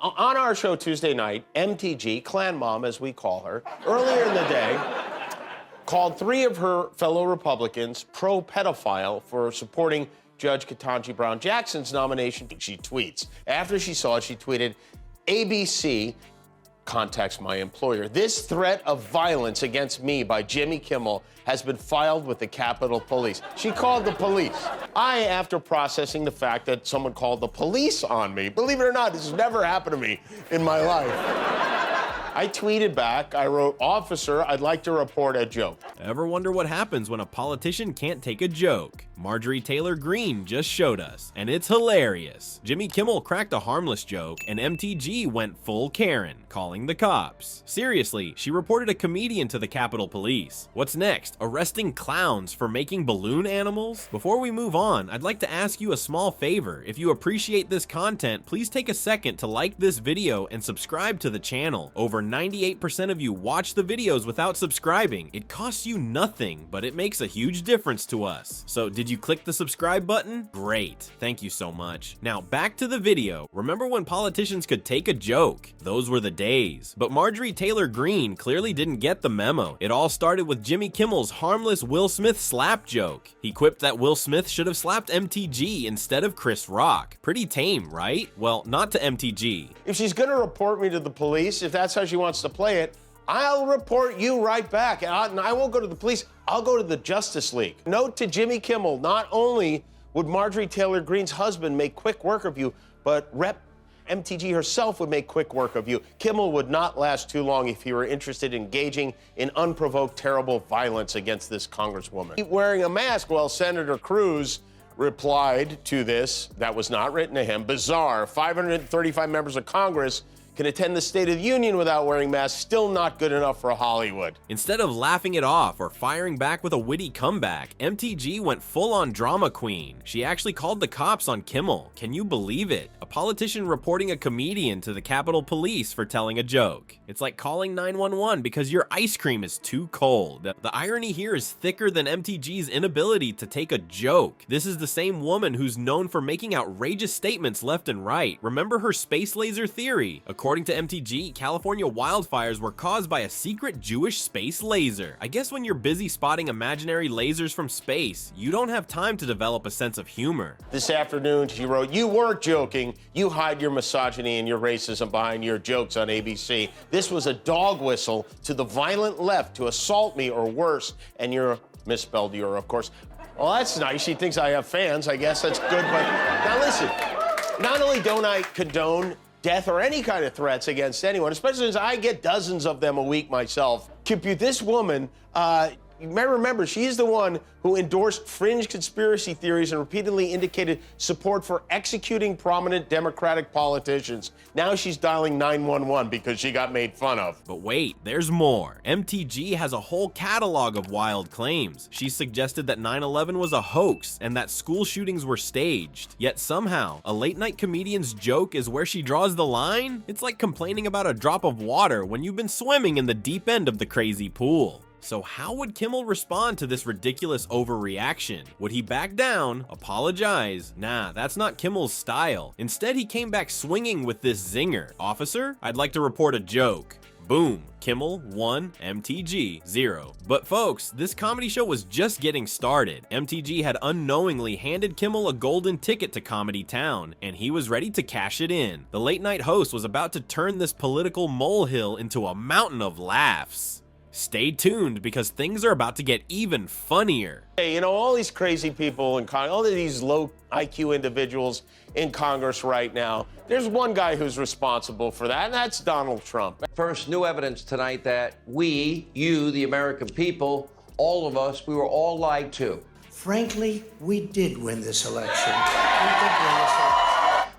On our show Tuesday night, MTG, Clan Mom as we call her, earlier in the day, called 3 of her fellow Republicans pro-pedophile for supporting Judge Ketanji Brown Jackson's nomination. She tweets. After she saw it, she tweeted, ABC contacts my employer. This threat of violence against me by Jimmy Kimmel has been filed with the Capitol Police. She called the police. After processing the fact that someone called the police on me, believe it or not, this has never happened to me in my life. I tweeted back, I wrote, "Officer, I'd like to report a joke." Ever wonder what happens when a politician can't take a joke? Marjorie Taylor Greene just showed us, and it's hilarious. Jimmy Kimmel cracked a harmless joke, and MTG went full Karen, calling the cops. Seriously, she reported a comedian to the Capitol Police. What's next? Arresting clowns for making balloon animals? Before we move on, I'd like to ask you a small favor. If you appreciate this content, please take a second to like this video and subscribe to the channel. Over 98% of you watch the videos without subscribing. It costs you nothing, but it makes a huge difference to us. So did you click the subscribe button? Great, thank you so much. Now back to the video. Remember when politicians could take a joke? Those were the days. But Marjorie Taylor Greene clearly didn't get the memo. It all started with Jimmy Kimmel's harmless Will Smith slap joke. He quipped that Will Smith should have slapped MTG instead of Chris Rock. Pretty tame, right? Well, not to MTG. If she's gonna report me to the police, if that's how she wants to play it, I'll report you right back. And I won't go to the police, I'll go to the Justice League. Note to Jimmy Kimmel, not only would Marjorie Taylor Greene's husband make quick work of you, but Rep. MTG herself would make quick work of you. Kimmel would not last too long if he were interested in engaging in unprovoked, terrible violence against this Congresswoman. Wearing a mask while Senator Cruz replied to this, that was not written to him, bizarre, 535 members of Congress can attend the State of the Union without wearing masks, still not good enough for Hollywood. Instead of laughing it off or firing back with a witty comeback, MTG went full-on drama queen. She actually called the cops on Kimmel. Can you believe it? A politician reporting a comedian to the Capitol Police for telling a joke. It's like calling 911 because your ice cream is too cold. The irony here is thicker than MTG's inability to take a joke. This is the same woman who's known for making outrageous statements left and right. Remember her space laser theory? According to MTG, California wildfires were caused by a secret Jewish space laser. I guess when you're busy spotting imaginary lasers from space, you don't have time to develop a sense of humor. This afternoon, she wrote, "You weren't joking. You hide your misogyny and your racism behind your jokes on ABC. This was a dog whistle to the violent left to assault me or worse." And you're misspelled "you're," of course. Well, that's nice. She thinks I have fans. I guess that's good. But now listen, not only don't I condone death or any kind of threats against anyone, especially as I get dozens of them a week myself. This woman, you may remember, she's the one who endorsed fringe conspiracy theories and repeatedly indicated support for executing prominent Democratic politicians. Now she's dialing 911 because she got made fun of. But wait, there's more. MTG has a whole catalog of wild claims. She suggested that 9/11 was a hoax and that school shootings were staged. Yet somehow, a late-night comedian's joke is where she draws the line? It's like complaining about a drop of water when you've been swimming in the deep end of the crazy pool. So how would Kimmel respond to this ridiculous overreaction? Would he back down, apologize? Nah, that's not Kimmel's style. Instead, he came back swinging with this zinger. "Officer, I'd like to report a joke." Boom. Kimmel 1, MTG 0. But folks, this comedy show was just getting started. MTG had unknowingly handed Kimmel a golden ticket to Comedy Town, and he was ready to cash it in. The late night host was about to turn this political molehill into a mountain of laughs. Stay tuned because things are about to get even funnier. Hey, you know, all these crazy people in Congress, all of these low IQ individuals in Congress right now, there's one guy who's responsible for that, and that's Donald Trump. First, new evidence tonight that we, you, the American people, all of us, we were all lied to. Frankly, we did win this election.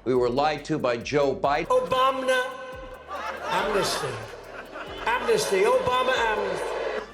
We were lied to by Joe Biden. Obama, amnesty. Amnesty, Obama amnesty.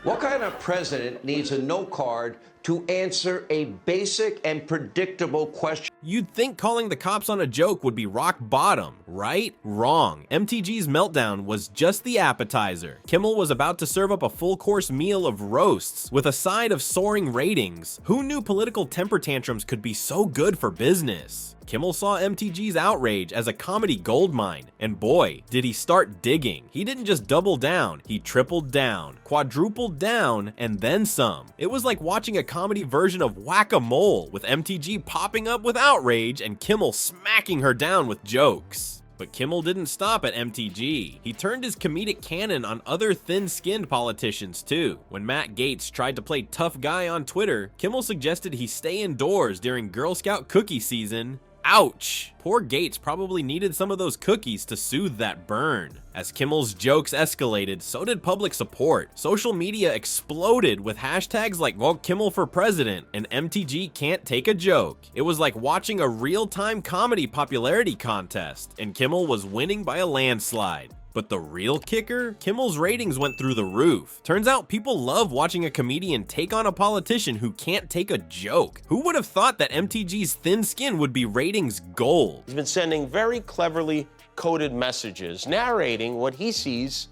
What kind of president needs a no card to answer a basic and predictable question? You'd think calling the cops on a joke would be rock bottom, right? Wrong. MTG's meltdown was just the appetizer. Kimmel was about to serve up a full-course meal of roasts with a side of soaring ratings. Who knew political temper tantrums could be so good for business? Kimmel saw MTG's outrage as a comedy goldmine, and boy, did he start digging. He didn't just double down, he tripled down, quadrupled down, and then some. It was like watching a comedy version of Whack-A-Mole, with MTG popping up with outrage and Kimmel smacking her down with jokes. But Kimmel didn't stop at MTG. He turned his comedic cannon on other thin-skinned politicians too. When Matt Gaetz tried to play tough guy on Twitter, Kimmel suggested he stay indoors during Girl Scout cookie season. Ouch! Poor Gaetz probably needed some of those cookies to soothe that burn. As Kimmel's jokes escalated, so did public support. Social media exploded with hashtags like "Vote Kimmel for President" and "MTG can't take a joke." It was like watching a real-time comedy popularity contest, and Kimmel was winning by a landslide. But the real kicker? Kimmel's ratings went through the roof. Turns out people love watching a comedian take on a politician who can't take a joke. Who would have thought that MTG's thin skin would be ratings gold? He's been sending very cleverly coded messages, narrating what he sees,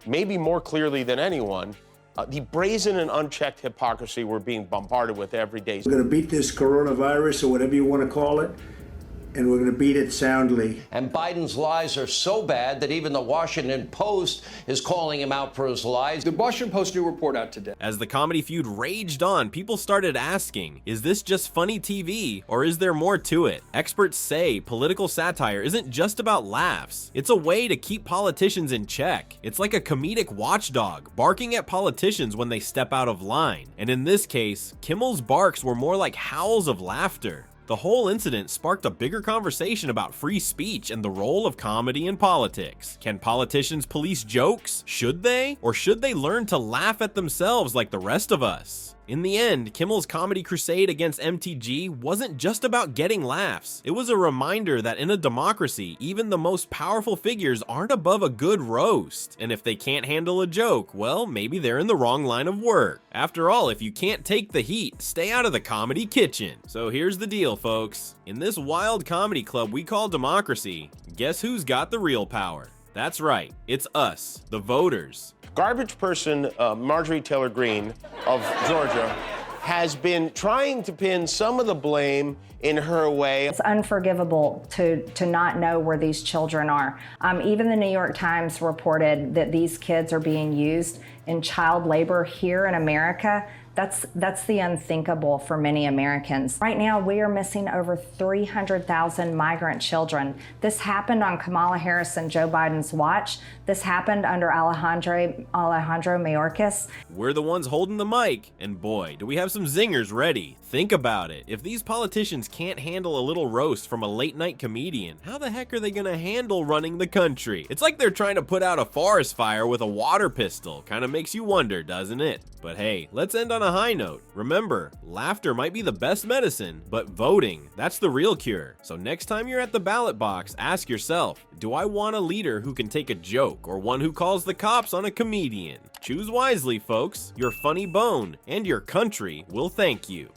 maybe more clearly than anyone, the brazen and unchecked hypocrisy we're being bombarded with every day. We're going to beat this coronavirus, or whatever you want to call it, and we're going to beat it soundly. And Biden's lies are so bad that even the Washington Post is calling him out for his lies. The Washington Post new report out today. As the comedy feud raged on, people started asking, is this just funny TV, or is there more to it? Experts say political satire isn't just about laughs. It's a way to keep politicians in check. It's like a comedic watchdog, barking at politicians when they step out of line. And in this case, Kimmel's barks were more like howls of laughter. The whole incident sparked a bigger conversation about free speech and the role of comedy in politics. Can politicians police jokes? Should they? Or should they learn to laugh at themselves like the rest of us? In the end, Kimmel's comedy crusade against MTG wasn't just about getting laughs. It was a reminder that in a democracy, even the most powerful figures aren't above a good roast. And if they can't handle a joke, well, maybe they're in the wrong line of work. After all, if you can't take the heat, stay out of the comedy kitchen. So here's the deal, folks. In this wild comedy club we call democracy, guess who's got the real power? That's right, it's us, the voters. Garbage person Marjorie Taylor Greene of Georgia has been trying to pin some of the blame in her way. It's unforgivable to not know where these children are. Even the New York Times reported that these kids are being used in child labor here in America. That's the unthinkable for many Americans. Right now, we are missing over 300,000 migrant children. This happened on Kamala Harris and Joe Biden's watch. This happened under Alejandro Mayorkas. We're the ones holding the mic, and boy, do we have some zingers ready. Think about it. If these politicians can't handle a little roast from a late-night comedian, how the heck are they gonna handle running the country? It's like they're trying to put out a forest fire with a water pistol. Kinda makes you wonder, doesn't it? But hey, let's end on a high note. Remember, laughter might be the best medicine, but voting, that's the real cure. So next time you're at the ballot box, ask yourself, do I want a leader who can take a joke or one who calls the cops on a comedian? Choose wisely, folks. Your funny bone and your country will thank you.